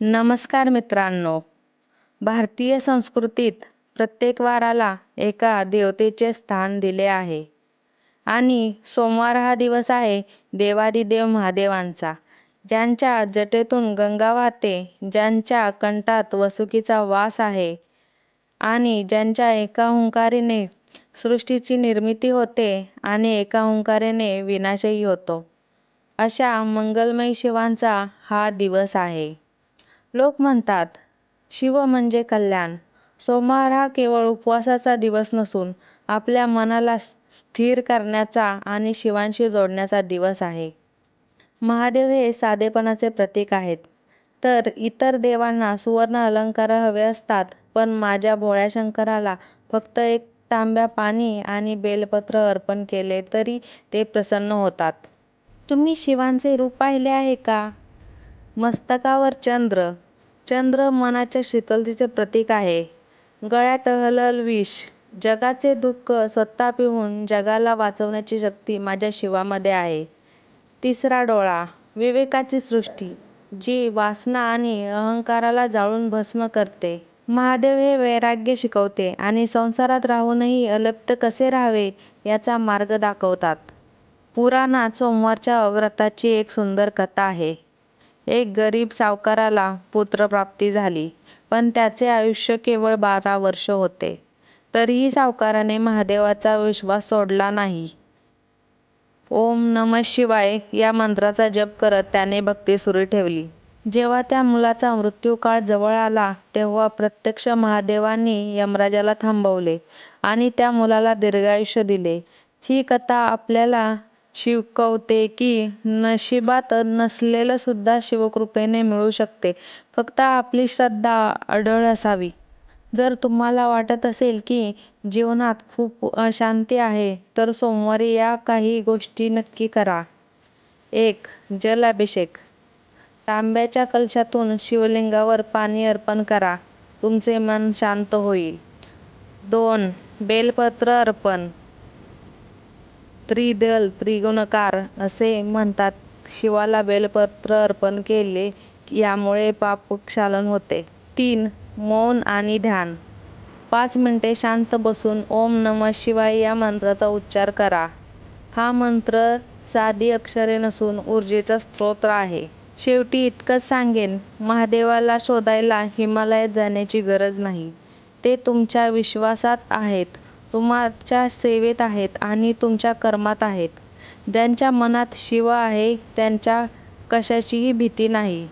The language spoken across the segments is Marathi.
नमस्कार मित्रांनो. भारतीय संस्कृतीत प्रत्येक वाराला एका देवतेचे स्थान दिले आहे आणि सोमवार हा दिवस आहे देवादिदेव महादेवांचा, ज्यांच्या जटेतून गंगा वाहते, ज्यांच्या कंठात वसुकीचा वास आहे आणि ज्यांच्या एका हुंकाराने सृष्टीची निर्मिती होते आणि एका हुंकाराने विनाशही होतो. अशा मंगलमय शिवांचा हा दिवस आहे. लोक म्हणतात, शिव म्हणजे कल्याण. सोमवार हा केवळ उपवासाचा दिवस नसून आपल्या मनाला स्थिर करण्याचा आणि शिवांशी जोडण्याचा दिवस आहे. महादेव हे साधेपणाचे प्रतीक आहेत, तर इतर देवांना सुवर्ण अलंकार हवे असतात, पण माझ्या भोळ्या शंकराला फक्त एक तांब्या पाणी आणि बेलपत्र अर्पण केले तरी ते प्रसन्न होतात. तुम्ही शिवांचे रूप पाहिले आहे का? मस्तकावर चंद्र. चंद्र मनाच्या शीतलतेचे प्रतीक आहे. गळ्यात हलल विष. जगाचे दुःख स्वतः पिऊन जगाला वाचवण्याची शक्ती माझ्या शिवामध्ये आहे. तिसरा डोळा. विवेकाची सृष्टी, जी वासना आणि अहंकाराला जाळून भस्म करते. महादेव हे वैराग्य शिकवते आणि संसारात राहूनही अलिप्त कसे राहावे याचा मार्ग दाखवतात. पुराणात सोमवारच्या व्रताची एक सुंदर कथा आहे. एक गरीब सावकाराला पुत्रप्राप्ती झाली, पण त्याचे आयुष्य केवळ 12 वर्ष होते. तरीही सावकाराने महादेवाचा विश्वास सोडला नाही. ओम नमः शिवाय या मंत्राचा जप करत त्याने भक्ती सुरू ठेवली. जेव्हा त्या मुलाचा मृत्यूकाळ जवळ आला, तेव्हा प्रत्यक्ष महादेवांनी यमराजाला थांबवले आणि त्या मुलाला दीर्घायुष्य दिले. ही कथा आपल्याला शिकवते की नशिबात नसलेलं सुद्धा शिवकृपेने मिळू शकते, फक्त आपली श्रद्धा अढळ असावी. जर तुम्हाला वाटत असेल की जीवनात खूप अशांती आहे, तर सोमवारी या काही गोष्टी नक्की करा. 1. जलाभिषेक. तांब्याच्या कलशातून शिवलिंगावर पाणी अर्पण करा, तुमचे मन शांत होईल. 2. बेलपत्र अर्पण. त्रिदल त्रिगुणकार असे म्हणतात. शिवाला बेलपत्र अर्पण केले यामुळे पापक्षालन होते. 3. मौन आणि ध्यान. 5 मिनिटे शांत बसून ओम नमः शिवाय या मंत्राचा उच्चार करा. हा मंत्र साधी अक्षरे नसून ऊर्जेचा स्रोत आहे. शेवटी इतकंच सांगेन, महादेवाला शोधायला हिमालयात जाण्याची गरज नाही. ते तुमच्या विश्वासात आहेत, तुमच्या सेवेत आहेत आणि तुमच्या कर्मात आहेत. ज्यांच्या मनात शिव आहे त्यांच्या कशाचीही भीती नाही.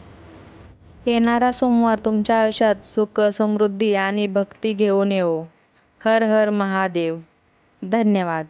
येणारा सोमवार तुमच्या आयुष्यात सुख, समृद्धी आणि भक्ती घेऊन येवो. हर हर महादेव. धन्यवाद.